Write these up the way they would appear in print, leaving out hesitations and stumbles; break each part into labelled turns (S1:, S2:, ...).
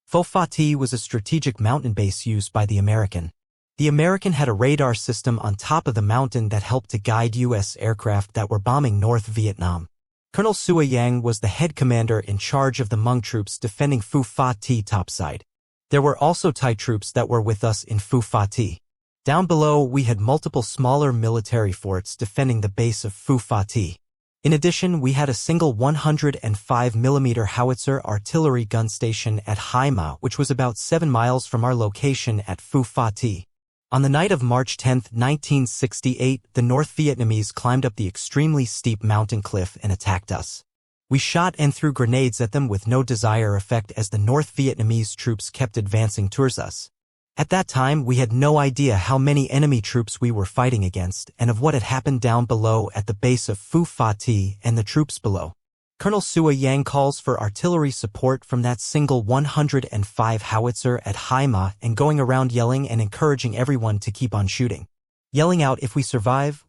S1: Pho Pha Thi was a strategic mountain base used by the American. The American had a radar system on top of the mountain that helped to guide U.S. aircraft that were bombing North Vietnam. Colonel Sua Yang was the head commander in charge of the Hmong troops defending Phu Pha Thi topside. There were also Thai troops that were with us in Phu Pha Thi. Down below, we had multiple smaller military forts defending the base of Phu Pha Thi. In addition, we had a single 105mm howitzer artillery gun station at Hai Ma, which was about 7 miles from our location at Phu Pha Thi. On the night of March 10, 1968, the North Vietnamese climbed up the extremely steep mountain cliff and attacked us. We shot and threw grenades at them with no desired effect as the North Vietnamese troops kept advancing towards us. At that time, we had no idea how many enemy troops we were fighting against and of what had happened down below at the base of Phu Pha Thi and the troops below. Colonel Sua Yang calls for artillery support from that single 105 howitzer at Hai Ma and going around yelling and encouraging everyone to keep on shooting. Yelling out, if we survive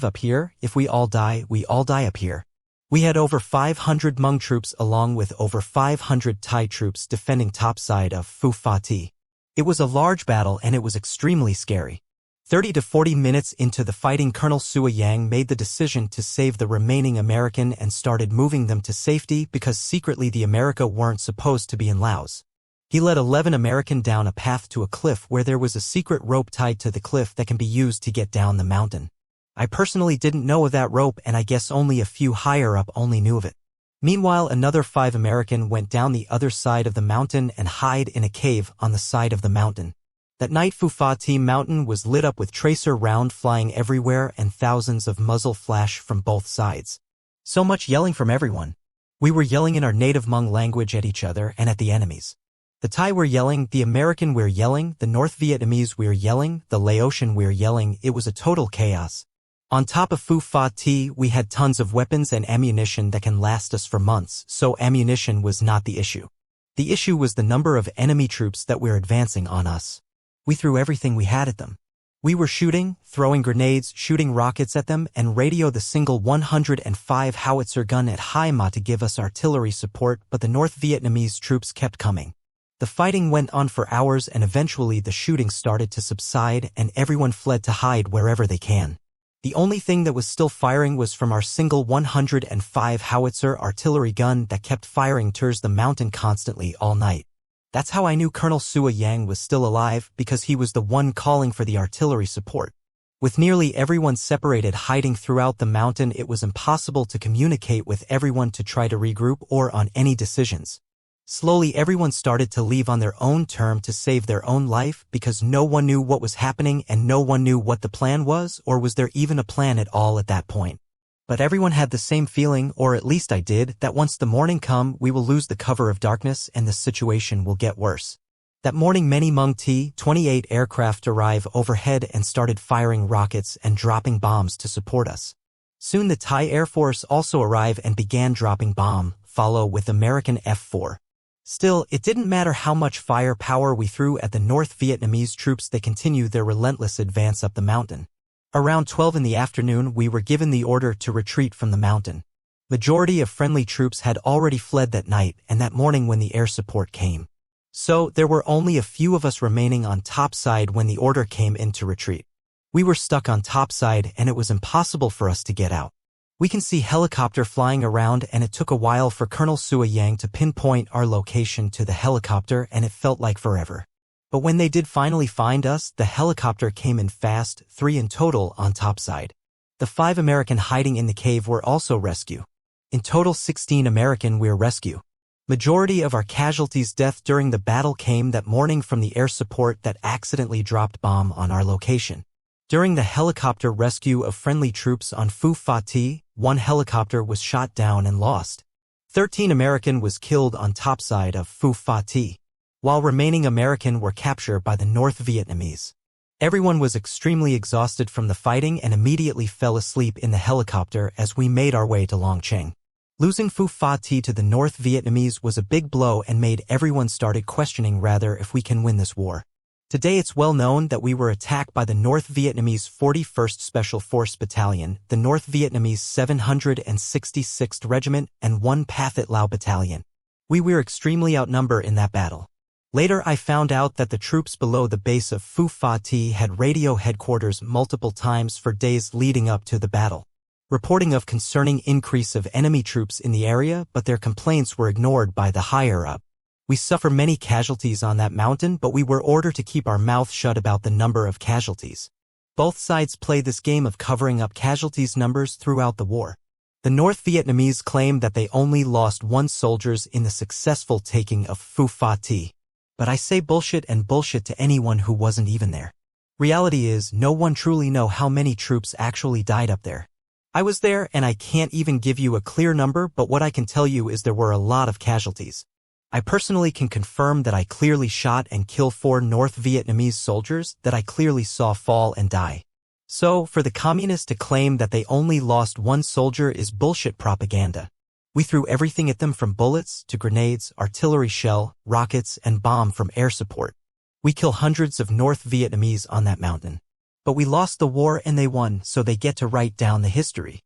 S1: up here, if we all die up here. We had over 500 Hmong troops along with over 500 Thai troops defending topside of Phu Pha Thi. It was a large battle and it was extremely scary. 30 to 40 minutes into the fighting, Colonel Sua Yang made the decision to save the remaining American and started moving them to safety because secretly the America weren't supposed to be in Laos. He led 11 American down a path to a cliff where there was a secret rope tied to the cliff that can be used to get down the mountain. I personally didn't know of that rope and I guess only a few higher up only knew of it. Meanwhile, another 5 American went down the other side of the mountain and hid in a cave on the side of the mountain. That night, Phu Pha Thi mountain was lit up with tracer round flying everywhere and thousands of muzzle flash from both sides. So much yelling from everyone. We were yelling in our native Hmong language at each other and at the enemies. The Thai were yelling, the American were yelling, the North Vietnamese were yelling, the Laotian were yelling. It was a total chaos. On top of Phu Pha Thi, we had tons of weapons and ammunition that can last us for months, so ammunition was not the issue. The issue was the number of enemy troops that were advancing on us. We threw everything we had at them. We were shooting, throwing grenades, shooting rockets at them, and radio the single 105 howitzer gun at Hai Ma to give us artillery support, but the North Vietnamese troops kept coming. The fighting went on for hours and eventually the shooting started to subside and everyone fled to hide wherever they can. The only thing that was still firing was from our single 105 howitzer artillery gun that kept firing towards the mountain constantly all night. That's how I knew Colonel Sua Yang was still alive, because he was the one calling for the artillery support. With nearly everyone separated hiding throughout the mountain, it was impossible to communicate with everyone to try to regroup or on any decisions. Slowly everyone started to leave on their own term to save their own life because no one knew what was happening and no one knew what the plan was, or was there even a plan at all at that point. But everyone had the same feeling, or at least I did, that once the morning come, we will lose the cover of darkness and the situation will get worse. That morning many Hmong T-28 aircraft arrived overhead and started firing rockets and dropping bombs to support us. Soon the Thai Air Force also arrived and began dropping bomb, follow with American F-4. Still, it didn't matter how much firepower we threw at the North Vietnamese troops, they continued their relentless advance up the mountain. Around 12 in the afternoon, we were given the order to retreat from the mountain. Majority of friendly troops had already fled that night and that morning when the air support came. So, there were only a few of us remaining on topside when the order came in to retreat. We were stuck on topside and it was impossible for us to get out. We can see helicopter flying around and it took a while for Colonel Sua Yang to pinpoint our location to the helicopter and it felt like forever. But when they did finally find us, the helicopter came in fast, 3 in total on topside. The 5 American hiding in the cave were also rescued. In total 16 American were rescued. Majority of our casualties' death during the battle came that morning from the air support that accidentally dropped bomb on our location. During the helicopter rescue of friendly troops on Phu Pha Thi, 1 helicopter was shot down and lost. 13 American was killed on topside of Phu Pha Thi, while remaining American were captured by the North Vietnamese. Everyone was extremely exhausted from the fighting and immediately fell asleep in the helicopter as we made our way to Long Cheng. Losing Phu Pha Thi to the North Vietnamese was a big blow and made everyone started questioning rather if we can win this war. Today it's well known that we were attacked by the North Vietnamese 41st Special Force Battalion, the North Vietnamese 766th Regiment, and 1 Pathet Lao Battalion. We were extremely outnumbered in that battle. Later I found out that the troops below the base of Phu Pha Thi had radio headquarters multiple times for days leading up to the battle, reporting of concerning increase of enemy troops in the area, but their complaints were ignored by the higher-up. We suffer many casualties on that mountain, but we were ordered to keep our mouth shut about the number of casualties. Both sides play this game of covering up casualties numbers throughout the war. The North Vietnamese claim that they only lost 1 soldiers in the successful taking of Phu Pha Thi. But I say bullshit and bullshit to anyone who wasn't even there. Reality is, no one truly know how many troops actually died up there. I was there and I can't even give you a clear number, but what I can tell you is there were a lot of casualties. I personally can confirm that I clearly shot and killed 4 North Vietnamese soldiers that I clearly saw fall and die. So, for the communists to claim that they only lost 1 soldier is bullshit propaganda. We threw everything at them from bullets to grenades, artillery shell, rockets, and bomb from air support. We killed hundreds of North Vietnamese on that mountain. But we lost the war and they won, so they get to write down the history.